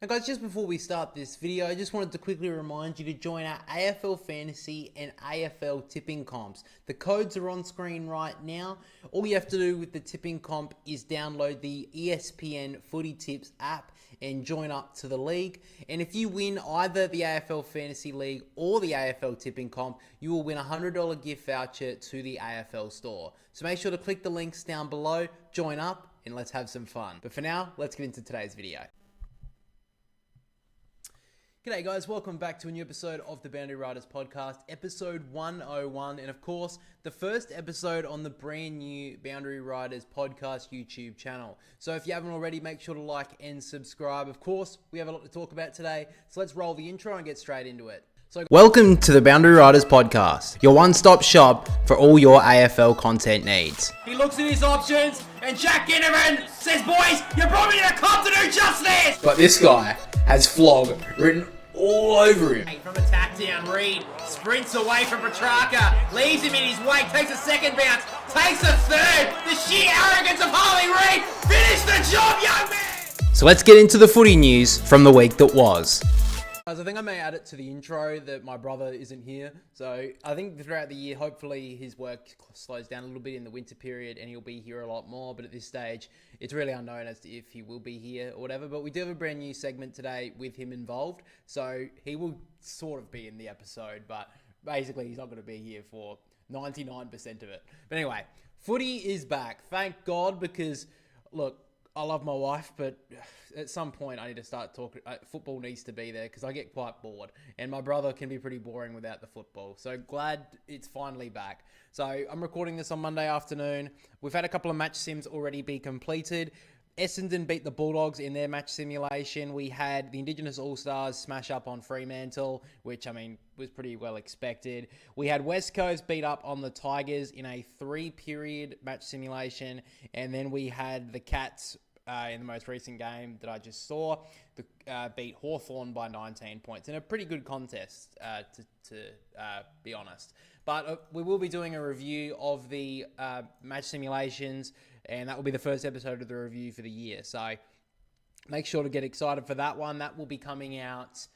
Now guys, just before we start this video, I just wanted to quickly remind you to join our AFL Fantasy and AFL tipping comps. The codes are on screen right now. All you have to do with the tipping comp is download the ESPN Footy Tips app and join up to the league. And if you win either the AFL Fantasy League or the AFL tipping comp, you will win a $100 gift voucher to the AFL store. So make sure to click the links down below, join up, and let's have some fun. But for now, let's get into today's video. G'day guys, welcome back to a new episode of the Boundary Riders podcast, episode 101, and of course, the first episode on the brand new Boundary Riders podcast YouTube channel. So if you haven't already, make sure to like and subscribe. Of course, we have a lot to talk about today, so let's roll the intro and get straight into it. Welcome to the Boundary Riders podcast, your one-stop shop for all your AFL content needs. He looks at his options, and Jack Ginnivan says, "Boys, you brought me to the club to do just this!" But this guy has Flog written all over him. From attack down, Reed sprints away from Petrarca, leaves him in his wake, takes a second bounce, takes a third. The sheer arrogance of Harley Reid. Finish the job, young man! So let's get into the footy news from the week that was. Guys, I think I may add it to the intro that my brother isn't here. So I think throughout the year, hopefully his work slows down a little bit in the winter period and he'll be here a lot more. But at this stage, it's really unknown as to if he will be here or whatever. But we do have a brand new segment today with him involved. So he will sort of be in the episode, but basically he's not going to be here for 99% of it. But anyway, footy is back. Thank God, because look, I love my wife, but at some point I need to start talking. Football needs to be there because I get quite bored, and my brother can be pretty boring without the football. So glad it's finally back. So I'm recording this on Monday afternoon. We've had a couple of match sims already be completed. Essendon beat the Bulldogs in their match simulation. We had the Indigenous All Stars smash up on Fremantle, which, I mean, was pretty well expected. We had West Coast beat up on the Tigers in a 3-period match simulation. And then we had the Cats in the most recent game that I just saw, beat Hawthorn by 19 points in a pretty good contest, to be honest. But we will be doing a review of the match simulations, and that will be the first episode of the review for the year. So make sure to get excited for that one. That will be coming out,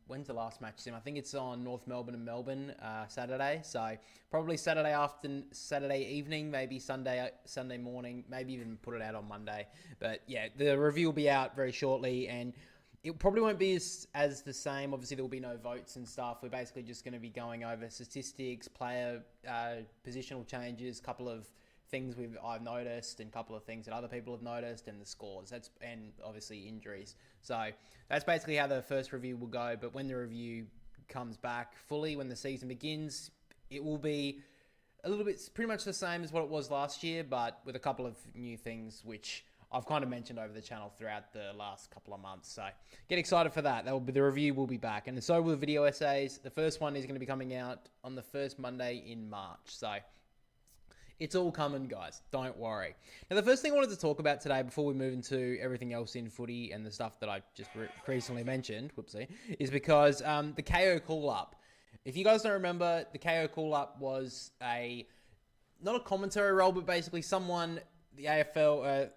when's the last match sim? I think it's on North Melbourne and Melbourne Saturday. So probably Saturday evening, maybe Sunday morning, maybe even put it out on Monday. But yeah, the review will be out very shortly, and it probably won't be as the same. Obviously, there will be no votes and stuff. We're basically just going to be going over statistics, player positional changes, couple of things I've noticed, and a couple of things that other people have noticed, and the scores. And obviously injuries. So that's basically how the first review will go. But when the review comes back fully, when the season begins, it will be a little bit pretty much the same as what it was last year, but with a couple of new things which I've kind of mentioned over the channel throughout the last couple of months. So get excited for that. The review will be back. And so will the video essays. The first one is going to be coming out on the first Monday in March. So it's all coming, guys. Don't worry. Now, the first thing I wanted to talk about today before we move into everything else in footy and the stuff that I just recently mentioned, is because the Kayo Call Up. If you guys don't remember, the Kayo Call Up was not a commentary role, but basically someone, the AFL,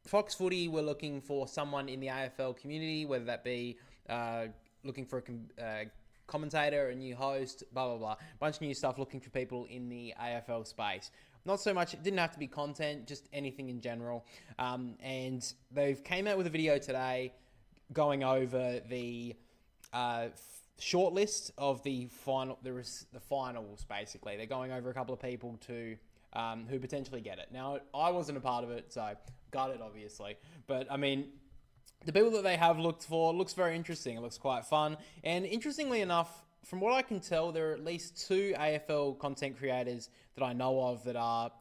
Fox Footy were looking for someone in the AFL community, whether that be looking for a commentator, a new host, blah, blah, blah. A bunch of new stuff, looking for people in the AFL space. Not so much, it didn't have to be content, just anything in general. And they've came out with a video today going over the shortlist of the finals, basically. They're going over a couple of people to who potentially get it. Now, I wasn't a part of it, so got it, obviously. But, I mean, the people that they have looked for looks very interesting. It looks quite fun. And interestingly enough, from what I can tell, there are at least 2 AFL content creators that I know of that are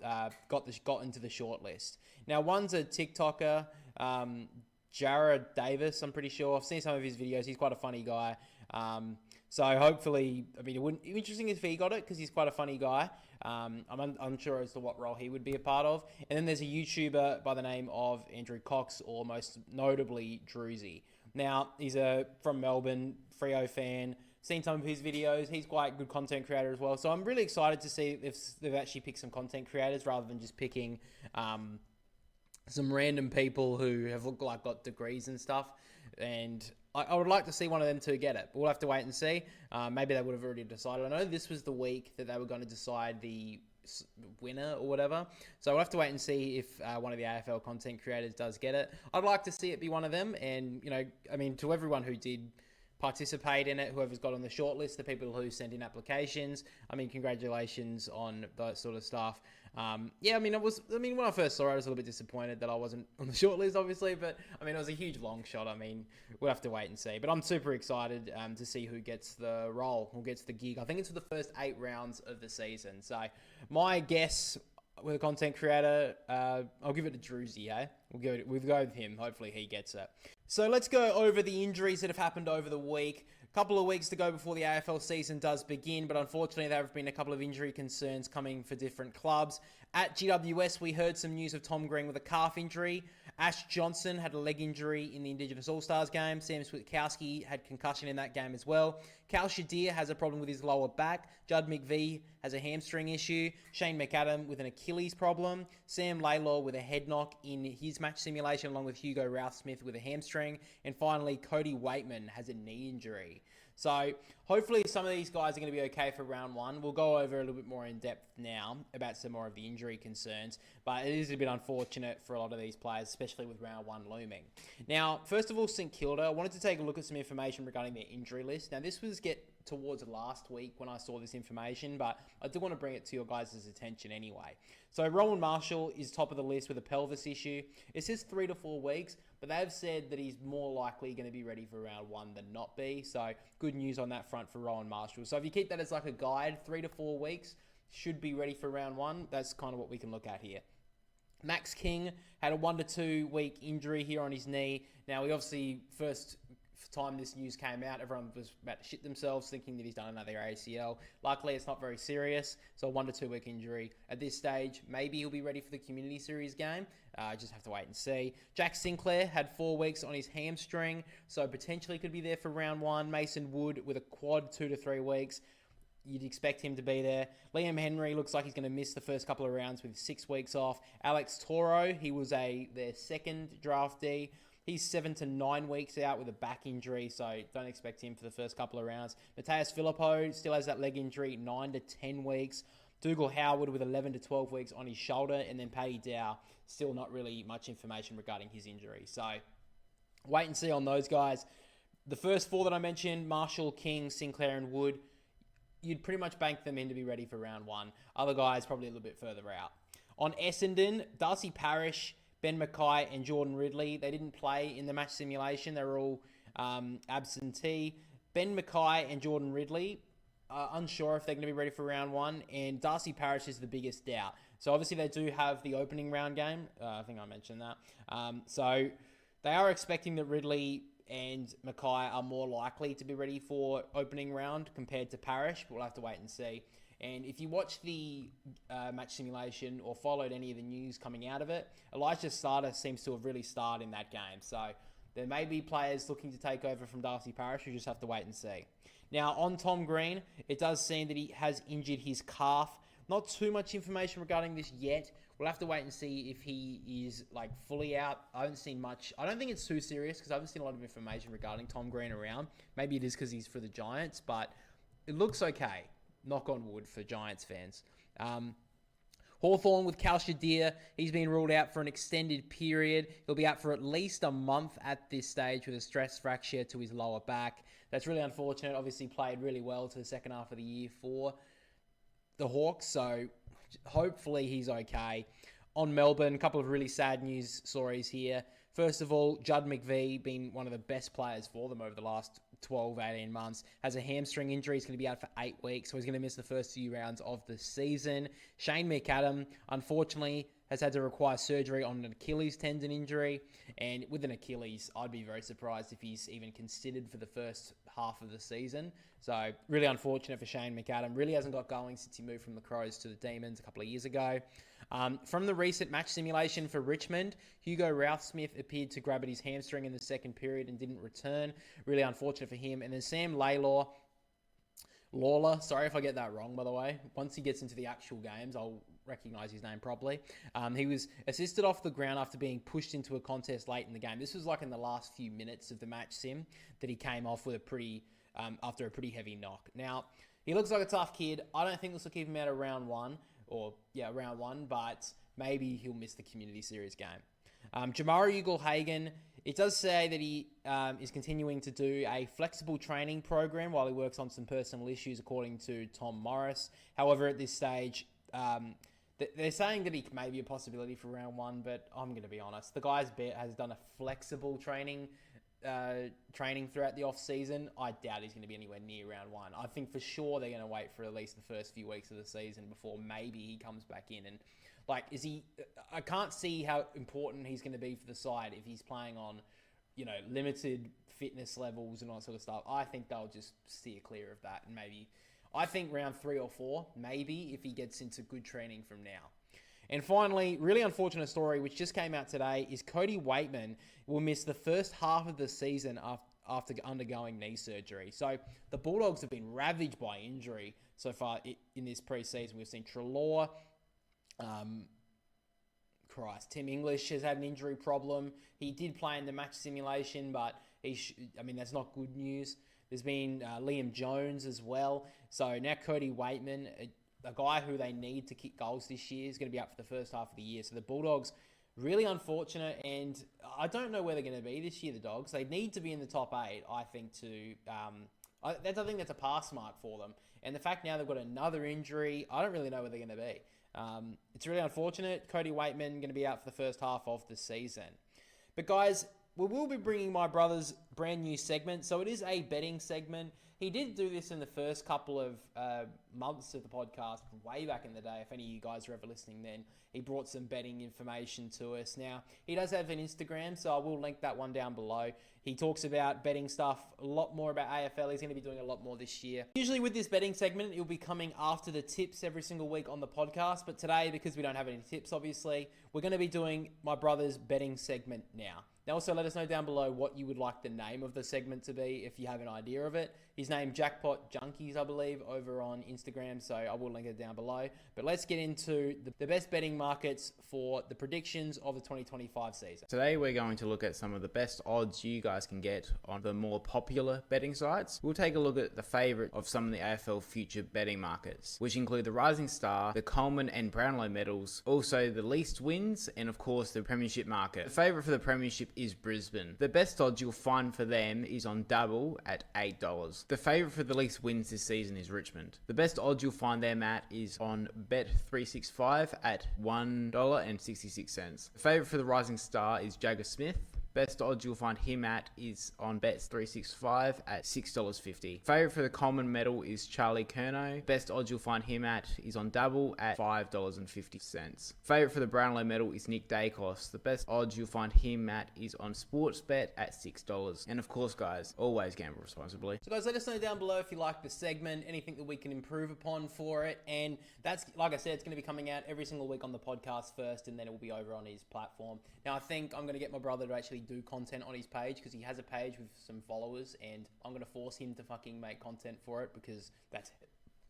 got into the shortlist. Now, one's a TikToker, Jared Davis, I'm pretty sure. I've seen some of his videos. He's quite a funny guy. So hopefully, I mean, it wouldn't be interesting if he got it because he's quite a funny guy. I'm unsure as to what role he would be a part of. And then there's a YouTuber by the name of Andrew Cox, or most notably Druzy. Now, he's from Melbourne, Freo fan. Seen some of his videos. He's quite a good content creator as well. So I'm really excited to see if they've actually picked some content creators rather than just picking some random people who have got degrees and stuff. And I would like to see one of them two get it. But we'll have to wait and see. Maybe they would have already decided. I know this was the week that they were going to decide the winner or whatever. So we'll have to wait and see if one of the AFL content creators does get it. I'd like to see it be one of them. And, to everyone who did participate in it, whoever's got on the shortlist, the people who sent in applications, congratulations on that sort of stuff. When I first saw it, I was a little bit disappointed that I wasn't on the shortlist, obviously, but it was a huge long shot. We'll have to wait and see, but I'm super excited to see who gets the role, who gets the gig. I think it's for the first 8 rounds of the season. So my guess with a content creator, I'll give it to Druzy, eh? We'll go with him. Hopefully he gets it. So let's go over the injuries that have happened over the week. A couple of weeks to go before the AFL season does begin, but unfortunately there have been a couple of injury concerns coming for different clubs. At GWS, we heard some news of Tom Green with a calf injury. Ash Johnson had a leg injury in the Indigenous All Stars game. Sam Switkowski had concussion in that game as well. Cal Shadir has a problem with his lower back. Judd McVie has a hamstring issue. Shane McAdam with an Achilles problem. Sam Laylor with a head knock in his match simulation, along with Hugo Routh-Smith with a hamstring. And finally, Cody Waitman has a knee injury. So hopefully some of these guys are going to be okay for round 1. We'll go over a little bit more in depth now about some more of the injury concerns, but it is a bit unfortunate for a lot of these players, especially with round 1 looming. Now, first of all, St Kilda, I wanted to take a look at some information regarding their injury list. Now, this was towards last week when I saw this information, but I do want to bring it to your guys' attention anyway. So Rowan Marshall is top of the list with a pelvis issue. It says 3 to 4 weeks, but they've said that he's more likely going to be ready for round 1 than not be. So good news on that front for Rowan Marshall. So if you keep that as like a guide, 3 to 4 weeks, should be ready for round 1. That's kind of what we can look at here. Max King had a 1 to 2 week injury here on his knee. Now, we obviously, first time this news came out, everyone was about to shit themselves thinking that he's done another ACL. Luckily, it's not very serious. So a 1 to 2 week injury. At this stage, maybe he'll be ready for the Community Series game. Just have to wait and see. Jack Sinclair had 4 weeks on his hamstring, so potentially could be there for round 1. Mason Wood with a quad 2 to 3 weeks. You'd expect him to be there. Liam Henry looks like he's going to miss the first couple of rounds with 6 weeks off. Alex Toro, he was their second draftee. He's 7 to 9 weeks out with a back injury, so don't expect him for the first couple of rounds. Mateus Filippo still has that leg injury, 9 to 10 weeks. Dougal Howard with 11 to 12 weeks on his shoulder, and then Paddy Dow, still not really much information regarding his injury. So wait and see on those guys. The first 4 that I mentioned, Marshall, King, Sinclair, and Wood, you'd pretty much bank them in to be ready for round 1. Other guys probably a little bit further out. On Essendon, Darcy Parish, Ben Mackay and Jordan Ridley, they didn't play in the match simulation. They were all absentee. Ben Mackay and Jordan Ridley are unsure if they're going to be ready for round 1, and Darcy Parish is the biggest doubt. So obviously they do have the opening round game. I think I mentioned that. So they are expecting that Ridley and Mackay are more likely to be ready for opening round compared to Parish, but we'll have to wait and see. And if you watch the match simulation or followed any of the news coming out of it, Elijah Starter seems to have really starred in that game. So there may be players looking to take over from Darcy Parish. We just have to wait and see. Now, on Tom Green, it does seem that he has injured his calf. Not too much information regarding this yet. We'll have to wait and see if he is fully out. I haven't seen much. I don't think it's too serious because I haven't seen a lot of information regarding Tom Green around. Maybe it is because he's for the Giants, but it looks okay. Knock on wood for Giants fans. Hawthorn with Cal Shadir, he's been ruled out for an extended period. He'll be out for at least a month at this stage with a stress fracture to his lower back. That's really unfortunate. Obviously played really well to the second half of the year for the Hawks, so hopefully he's okay. On Melbourne, a couple of really sad news stories here. First of all, Judd McVie, been one of the best players for them over the last 12, 18 months, has a hamstring injury. He's going to be out for 8 weeks, so he's going to miss the first 2 rounds of the season. Shane McAdam, unfortunately, has had to require surgery on an Achilles tendon injury. And with an Achilles, I'd be very surprised if he's even considered for the first half of the season. So really unfortunate for Shane McAdam. Really hasn't got going since he moved from the Crows to the Demons a couple of years ago. From the recent match simulation for Richmond, Hugo Routh-Smith appeared to grab at his hamstring in the second period and didn't return. Really unfortunate for him. And then Sam Lawler, sorry if I get that wrong, by the way. Once he gets into the actual games, I'll recognise his name properly. He was assisted off the ground after being pushed into a contest late in the game. This was like in the last few minutes of the match sim that he came off with after a pretty heavy knock. Now, he looks like a tough kid. I don't think this will keep him out of round one, but maybe he'll miss the Community Series game. Jamara Ugle-Hagan, it does say that he is continuing to do a flexible training program while he works on some personal issues, according to Tom Morris. However, at this stage, they're saying that he may be a possibility for round one, but I'm going to be honest. The guy's has done a flexible training throughout the off-season. I doubt he's going to be anywhere near round one. I think for sure they're going to wait for at least the first few weeks of the season before maybe he comes back in. And I can't see how important he's going to be for the side if he's playing on, limited fitness levels and all that sort of stuff. I think they'll just steer clear of that. And I think round 3 or 4, maybe, if he gets into good training from now. And finally, really unfortunate story, which just came out today, is Cody Waitman will miss the first half of the season after undergoing knee surgery. So the Bulldogs have been ravaged by injury so far in this preseason. We've seen Treloar, Tim English has had an injury problem. He did play in the match simulation, but that's not good news. There's been Liam Jones as well. So now Cody Waitman, a guy who they need to kick goals this year, is going to be out for the first half of the year. So the Bulldogs, really unfortunate, and I don't know where they're going to be this year, the Dogs. They need to be in the top 8, I think, I think that's a pass mark for them. And the fact now they've got another injury, I don't really know where they're going to be. It's really unfortunate. Cody Waitman going to be out for the first half of the season. But guys, we will be bringing my brother's brand new segment. So it is a betting segment. He did do this in the first couple of months of the podcast way back in the day. If any of you guys are ever listening then, he brought some betting information to us. Now, he does have an Instagram, so I will link that one down below. He talks about betting stuff, a lot more about AFL. He's going to be doing a lot more this year. Usually with this betting segment, it'll be coming after the tips every single week on the podcast. But today, because we don't have any tips, obviously, we're going to be doing my brother's betting segment now. Now, also let us know down below what you would like the name of the segment to be if you have an idea of it. He's named Jackpot Junkies, I believe, over on Instagram, so I will link it down below. But let's get into the best betting markets for the predictions of the 2025 season. Today we're going to look at some of the best odds you guys can get on the more popular betting sites. We'll take a look at the favourite of some of the AFL future betting markets, which include the Rising Star, the Coleman and Brownlow medals, also the least wins, and of course the Premiership market. The favourite for the Premiership is Brisbane. The best odds you'll find for them is on Double at $8. The favourite for the least wins this season is Richmond. The best odds you'll find them at is on Bet365 at $1.66. The favourite for the Rising Star is Jagger Smith. Best odds you'll find him at is on Bet365 at $6.50. Favourite for the Coleman medal is Charlie Curnow. Best odds you'll find him at is on Double at $5.50. Favourite for the Brownlow medal is Nick Dacos. The best odds you'll find him at is on Sportsbet at $6. And of course, guys, always gamble responsibly. So guys, let us know down below if you like the segment, anything that we can improve upon for it. And that's, like I said, it's going to be coming out every single week on the podcast first, and then it will be over on his platform. Now, I think I'm going to get my brother to actually do content on his page, because he has a page with some followers, and I'm going to force him to fucking make content for it, because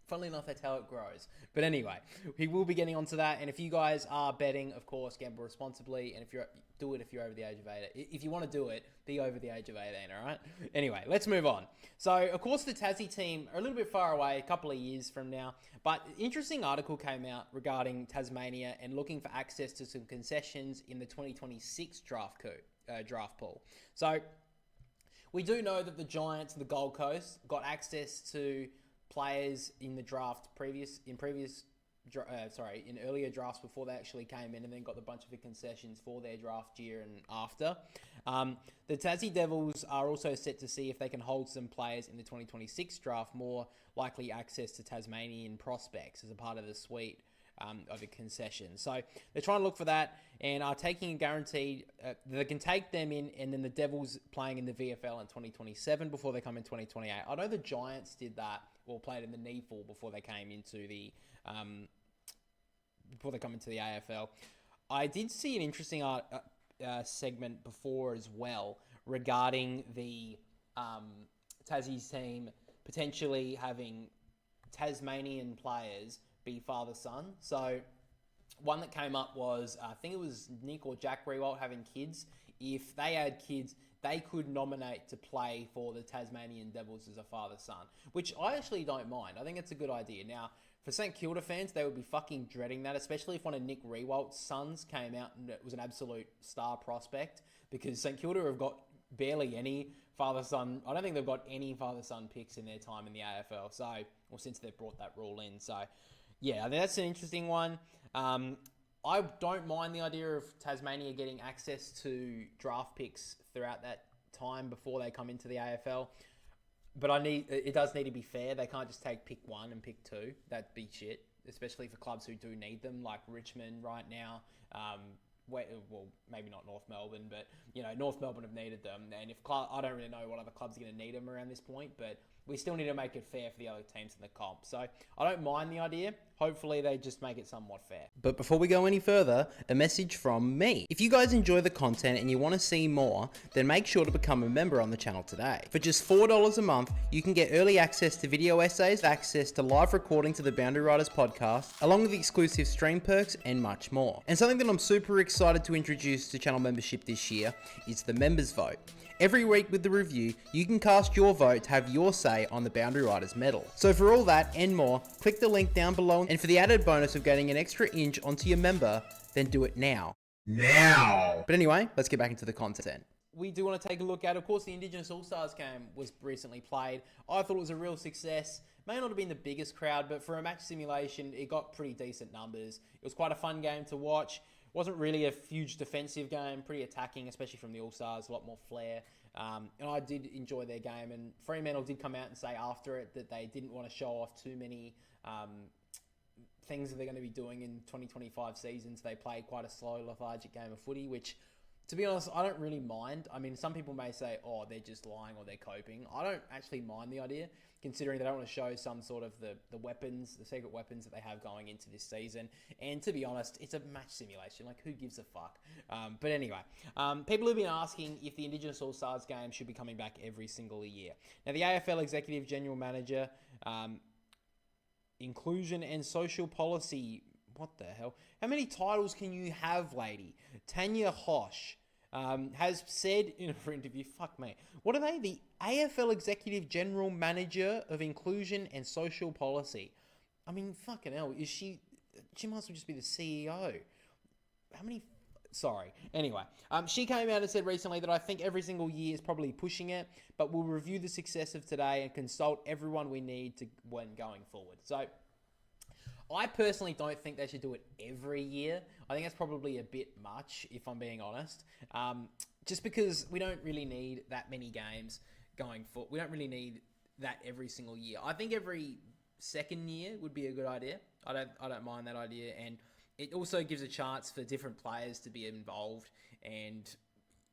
funnily enough, that's how it grows. But anyway, he will be getting onto that. And if you guys are betting, of course, gamble responsibly. And if you're over the age of 18. If you want to do it, be over the age of 18, all right? Anyway, let's move on. So, of course, the Tassie team are a little bit far away, a couple of years from now. But an interesting article came out regarding Tasmania and looking for access to some concessions in the 2026 draft pool. So, we do know that the Giants and the Gold Coast got access to players in the draft in earlier drafts before they actually came in, and then got a bunch of the concessions for their draft year and after. The Tassie Devils are also set to see if they can hold some players in the 2026 draft, more likely access to Tasmanian prospects as a part of the suite of the concessions. So they're trying to look for that, and are taking a guaranteed, they can take them in, and then the Devils playing in the VFL in 2027 before they come in 2028. I know the Giants did that, or played in the NEFL before they came into the AFL. I did see an interesting segment before as well regarding the Tassie's team potentially having Tasmanian players be father-son. So one that came up was, I think it was Nick or Jack Rewalt having kids. If they had kids, they could nominate to play for the Tasmanian Devils as a father-son, which I actually don't mind. I think it's a good idea. Now, for St Kilda fans, they would be fucking dreading that, especially if one of Nick Rewalt's sons came out and it was an absolute star prospect, because St Kilda have got barely any father-son. I don't think they've got any father-son picks in their time in the AFL. So, or since they've brought that rule in. So, yeah, I think that's an interesting one. I don't mind the idea of Tasmania getting access to draft picks throughout that time before they come into the AFL. But it does need to be fair. They can't just take pick 1 and pick 2. That'd be shit, especially for clubs who do need them, like Richmond right now. Well, maybe not North Melbourne, but North Melbourne have needed them. And I don't really know what other clubs are going to need them around this point, but we still need to make it fair for the other teams in the comp. So I don't mind the idea. Hopefully they just make it somewhat fair. But before we go any further, a message from me. If you guys enjoy the content and you want to see more, then make sure to become a member on the channel today. For just $4 a month, you can get early access to video essays, access to live recordings of the Boundary Riders podcast, along with exclusive stream perks and much more. And something that I'm super excited to introduce to channel membership this year is the members vote. Every week with the review, you can cast your vote to have your say on the Boundary Riders medal. So for all that and more, click the link down below, and for the added bonus of getting an extra inch onto your member, then do it now. But anyway, let's get back into the content. We do want to take a look at, of course, the Indigenous All Stars game was recently played. I thought it was a real success. May not have been the biggest crowd, but for a match simulation, it got pretty decent numbers. It was quite a fun game to watch. Wasn't really a huge defensive game, pretty attacking, especially from the All Stars, a lot more flair. And I did enjoy their game, and Fremantle did come out and say after it that they didn't want to show off too many things that they're going to be doing in 2025 seasons. They played quite a slow, lethargic game of footy, which, to be honest, I don't really mind. I mean, some people may say, oh, they're just lying or they're coping. I don't actually mind the idea, considering they don't want to show some sort of the weapons, the secret weapons that they have going into this season. And to be honest, it's a match simulation. Like, who gives a fuck? But anyway, people have been asking if the Indigenous All Stars game should be coming back every single year. Now, the AFL Executive General Manager, Inclusion and Social Policy, what the hell? How many titles can you have, lady? Tanya Hosh has said in her interview, fuck me, what are they? The AFL Executive General Manager of Inclusion and Social Policy. I mean, fucking hell, she might as well just be the CEO. How many? Sorry. Anyway, she came out and said recently that I think every single year is probably pushing it, but we'll review the success of today and consult everyone we need to when going forward. So, I personally don't think they should do it every year. I think that's probably a bit much, if I'm being honest. Just because we don't really need that many games going forward. We don't really need that every single year. I think every second year would be a good idea. I don't mind that idea, and it also gives a chance for different players to be involved. And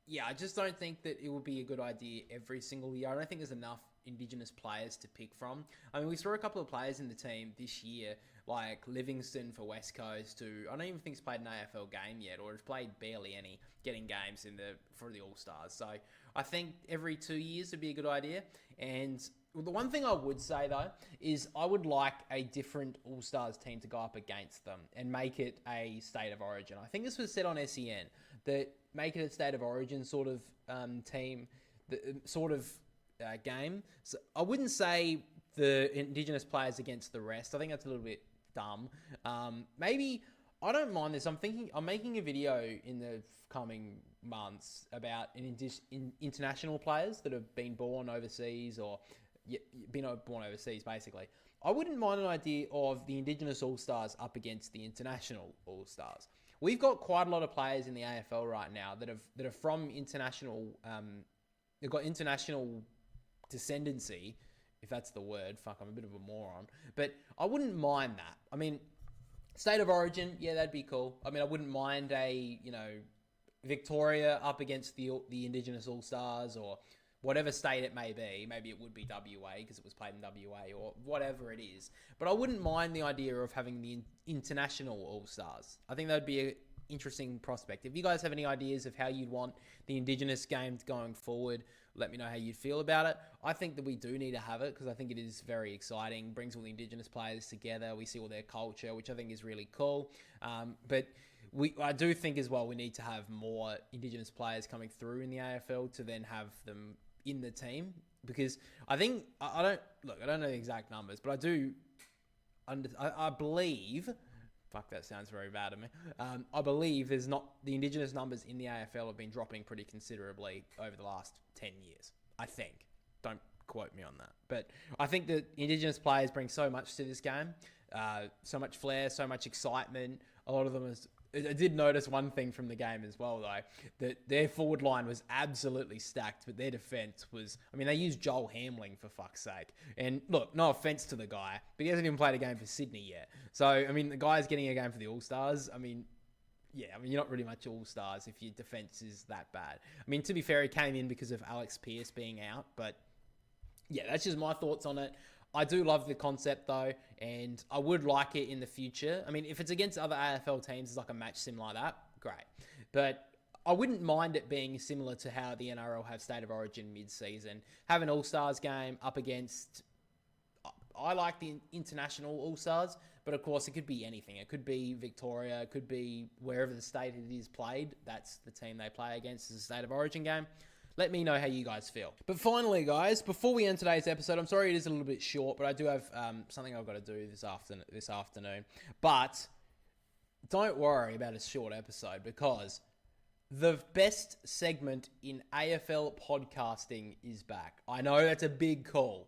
yeah, I just don't think that it would be a good idea every single year. I don't think there's enough Indigenous players to pick from. I mean, we saw a couple of players in the team this year, like Livingston for West Coast, who I don't even think has played an AFL game yet, or has played barely any, getting games for the All Stars. So I think every 2 years would be a good idea. And the one thing I would say, though, is I would like a different All Stars team to go up against them and make it a state of origin. I think this was said on SEN, that make it a state of origin sort of team, game. So I wouldn't say the Indigenous players against the rest. I think that's a little bit dumb. Maybe, I don't mind this. I'm making a video in the coming months about international players that have been born overseas or been born overseas, basically. I wouldn't mind an idea of the Indigenous All Stars up against the International All Stars. We've got quite a lot of players in the AFL right now that are from international. They've got international descendancy, if that's the word. Fuck, I'm a bit of a moron. But I wouldn't mind that. I mean, state of origin, yeah, that'd be cool. I mean, I wouldn't mind Victoria up against the Indigenous All Stars, or whatever state it may be. Maybe it would be WA because it was played in WA, or whatever it is. But I wouldn't mind the idea of having the international All Stars. I think that'd be an interesting prospect. If you guys have any ideas of how you'd want the Indigenous games going forward, Let me know how you feel about it. I think that we do need to have it because I think it is very exciting. Brings all the Indigenous players together. We see all their culture, which I think is really cool. But I do think as well we need to have more Indigenous players coming through in the AFL to then have them in the team, because I think I don't know the exact numbers, but I believe. Fuck, that sounds very bad to me. I believe the Indigenous numbers in the AFL have been dropping pretty considerably over the last 10 years. I think. Don't quote me on that. But I think that Indigenous players bring so much to this game. So much flair, so much excitement. A lot of them I did notice one thing from the game as well, though, that their forward line was absolutely stacked, but their defense was... I mean, they used Joel Hamling, for fuck's sake. And look, no offense to the guy, but he hasn't even played a game for Sydney yet. So, I mean, the guy's getting a game for the All Stars. I mean, you're not really much All Stars if your defense is that bad. I mean, to be fair, he came in because of Alex Pearce being out, but yeah, that's just my thoughts on it. I do love the concept, though, and I would like it in the future. I mean, if it's against other AFL teams, it's like a match sim like that, great. But I wouldn't mind it being similar to how the NRL have State of Origin mid-season. Have an All-Stars game up against... I like the international All-Stars, but of course it could be anything. It could be Victoria, it could be wherever the state it is played. That's the team they play against as a State of Origin game. Let me know how you guys feel. But finally, guys, before we end today's episode, I'm sorry it is a little bit short, but I do have something I've got to do this afternoon. But don't worry about a short episode, because the best segment in AFL podcasting is back. I know that's a big call,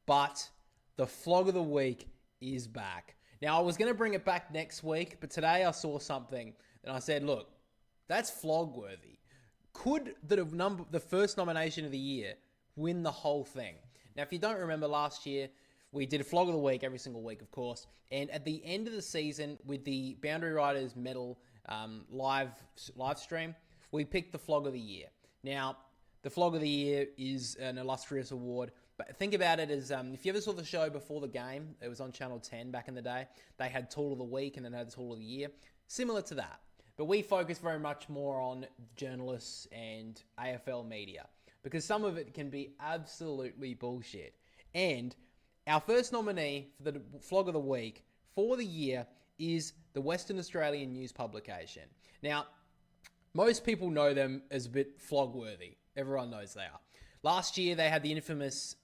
but the Flog of the Week is back. Now, I was going to bring it back next week, but today I saw something and I said, look, that's flog-worthy. Could the first nomination of the year win the whole thing? Now, if you don't remember last year, we did a Flog of the Week every single week, of course. And at the end of the season, with the Boundary Riders Medal live stream, we picked the Flog of the Year. Now, the Flog of the Year is an illustrious award. But think about it as, if you ever saw the show before the game, it was on Channel 10 back in the day. They had Tool of the Week and then had Tool of the Year. Similar to that. But we focus very much more on journalists and AFL media, because some of it can be absolutely bullshit. And our first nominee for the Flog of the Week for the year is the Western Australian news publication. Now, most people know them as a bit flog-worthy. Everyone knows they are. Last year, they had the infamous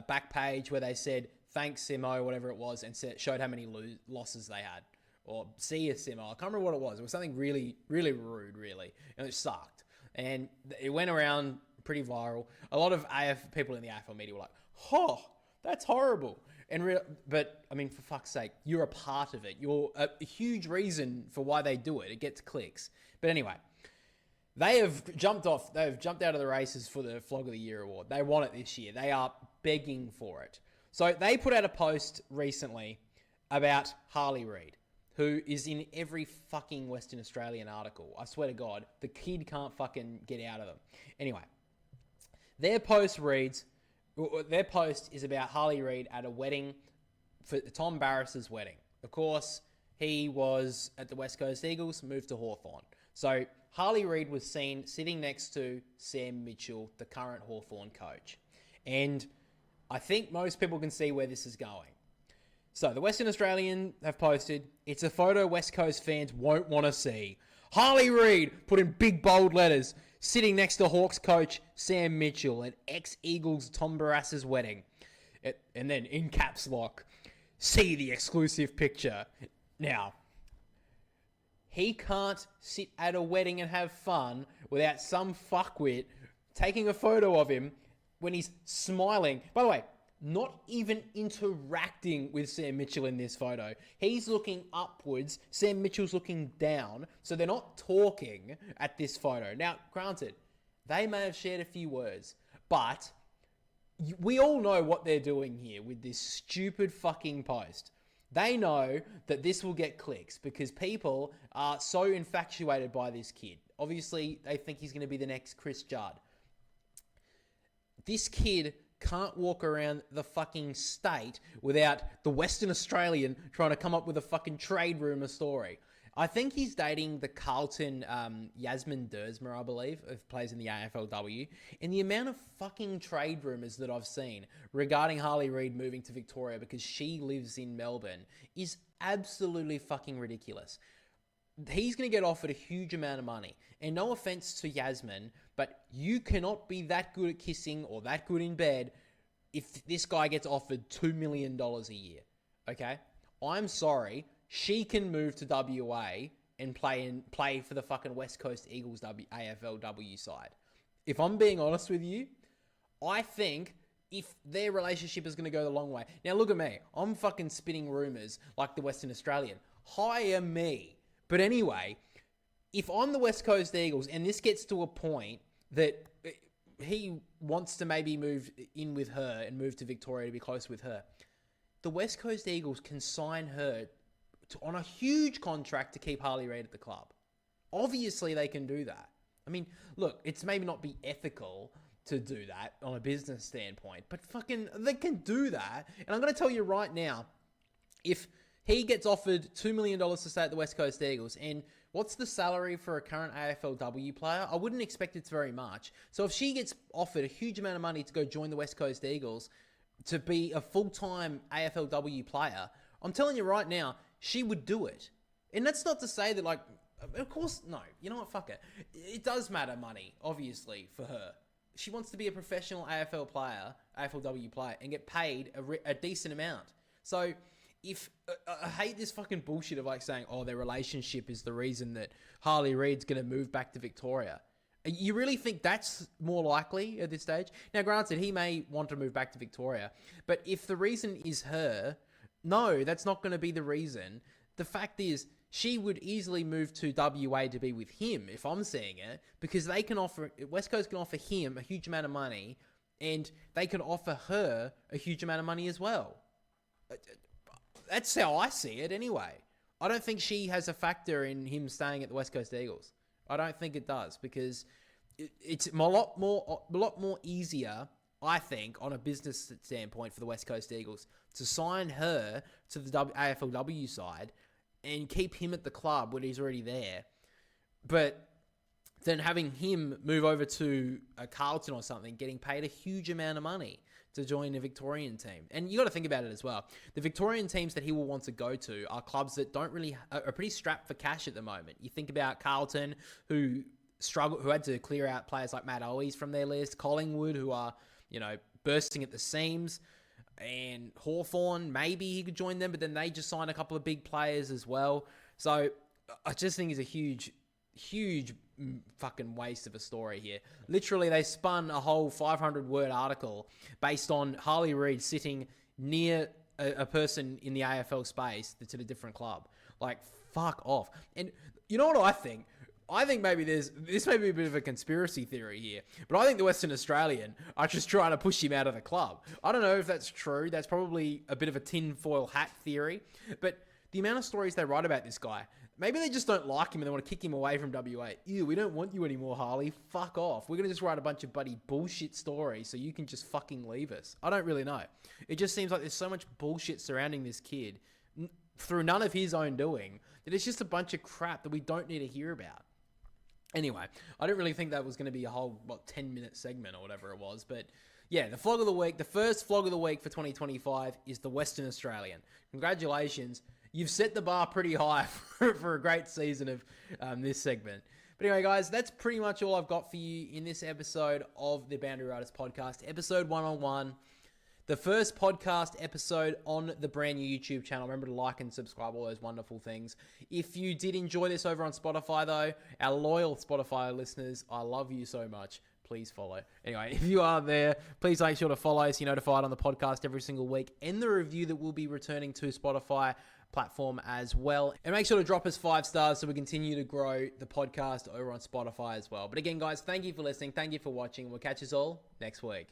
back page where they said, thanks, Simo, whatever it was, and showed how many losses they had. Or see a Simo. I can't remember what it was. It was something really, really rude, really. And it sucked. And it went around pretty viral. A lot of people in the AFL media were like, oh, that's horrible. But, I mean, for fuck's sake, you're a part of it. You're a huge reason for why they do it. It gets clicks. But anyway, they have jumped out of the races for the Flog of the Year award. They want it this year. They are begging for it. So they put out a post recently about Harley Reid, who is in every fucking Western Australian article. I swear to God, the kid can't fucking get out of them. Anyway, their post is about Harley Reid at a wedding, for Tom Barris's wedding. Of course, he was at the West Coast Eagles, moved to Hawthorn. So Harley Reid was seen sitting next to Sam Mitchell, the current Hawthorn coach. And I think most people can see where this is going. So the Western Australian have posted, it's a photo West Coast fans won't want to see. Harley Reid put in big bold letters, sitting next to Hawks coach Sam Mitchell at ex-Eagles Tom Barris's wedding. And then in caps lock, see the exclusive picture. Now, he can't sit at a wedding and have fun without some fuckwit taking a photo of him when he's smiling. By the way, not even interacting with Sam Mitchell in this photo. He's looking upwards. Sam Mitchell's looking down. So they're not talking at this photo. Now, granted, they may have shared a few words, but we all know what they're doing here with this stupid fucking post. They know that this will get clicks because people are so infatuated by this kid. Obviously, they think he's going to be the next Chris Judd. This kid can't walk around the fucking state without the Western Australian trying to come up with a fucking trade rumour story. I think he's dating the Carlton Yasmin Dersmer, I believe, who plays in the AFLW. And the amount of fucking trade rumours that I've seen regarding Harley Reid moving to Victoria because she lives in Melbourne is absolutely fucking ridiculous. He's going to get offered a huge amount of money. And no offense to Yasmin, but you cannot be that good at kissing or that good in bed if this guy gets offered $2 million a year. Okay? I'm sorry. She can move to WA and play for the fucking West Coast Eagles AFLW side. If I'm being honest with you, I think if their relationship is going to go the long way. Now look at me. I'm fucking spinning rumours like the Western Australian. Hire me. But anyway, if I'm the West Coast Eagles and this gets to a point that he wants to maybe move in with her and move to Victoria to be close with her, the West Coast Eagles can sign her on a huge contract to keep Harley Reid at the club. Obviously, they can do that. I mean, look, it's maybe not be ethical to do that on a business standpoint, but fucking, they can do that. And I'm going to tell you right now, if he gets offered $2 million to stay at the West Coast Eagles, and what's the salary for a current AFLW player? I wouldn't expect it's very much. So if she gets offered a huge amount of money to go join the West Coast Eagles to be a full-time AFLW player, I'm telling you right now, she would do it. And that's not to say that, like, of course, no. You know what? Fuck it. It does matter money, obviously, for her. She wants to be a professional AFLW player, and get paid a decent amount. So, if I hate this fucking bullshit of like saying, oh, their relationship is the reason that Harley Reid's going to move back to Victoria. You really think that's more likely at this stage? Now, granted, he may want to move back to Victoria, but if the reason is her, no, that's not going to be the reason. The fact is, she would easily move to WA to be with him, if I'm seeing it, because they can offer, West Coast can offer him a huge amount of money, and they can offer her a huge amount of money as well. That's how I see it anyway. I don't think she has a factor in him staying at the West Coast Eagles. I don't think it does, because it's a lot more easier, I think, on a business standpoint for the West Coast Eagles to sign her to the AFLW side and keep him at the club when he's already there. But then having him move over to a Carlton or something, getting paid a huge amount of money to join a Victorian team. And you got to think about it as well. The Victorian teams that he will want to go to are clubs that are pretty strapped for cash at the moment. You think about Carlton, who had to clear out players like Matt Owies from their list, Collingwood, who are, bursting at the seams, and Hawthorn, maybe he could join them, but then they just signed a couple of big players as well. So I just think it's a huge fucking waste of a story here. Literally, they spun a whole 500-word article based on Harley Reid sitting near a person in the AFL space that's at a different club. Like, fuck off. And you know what I think? I think maybe this may be a bit of a conspiracy theory here, but I think the Western Australian are just trying to push him out of the club. I don't know if that's true. That's probably a bit of a tinfoil hat theory, but the amount of stories they write about this guy, maybe they just don't like him and they want to kick him away from WA. Ew, we don't want you anymore, Harley. Fuck off. We're going to just write a bunch of buddy bullshit stories so you can just fucking leave us. I don't really know. It just seems like there's so much bullshit surrounding this kid through none of his own doing that it's just a bunch of crap that we don't need to hear about. Anyway, I don't really think that was going to be a whole, 10-minute segment or whatever it was. But yeah, the flog of the week, the first flog of the week for 2025 is the Western Australian. Congratulations. You've set the bar pretty high for a great season of this segment. But anyway, guys, that's pretty much all I've got for you in this episode of the Boundary Riders podcast, episode 101. The first podcast episode on the brand new YouTube channel. Remember to like and subscribe, all those wonderful things. If you did enjoy this over on Spotify, though, our loyal Spotify listeners, I love you so much. Please follow. Anyway, if you are there, please make sure to follow so you're notified on the podcast every single week and the review that will be returning to Spotify platform as well. And make sure to drop us 5 stars so we continue to grow the podcast over on Spotify as well. But again, guys, thank you for listening. Thank you for watching. We'll catch us all next week.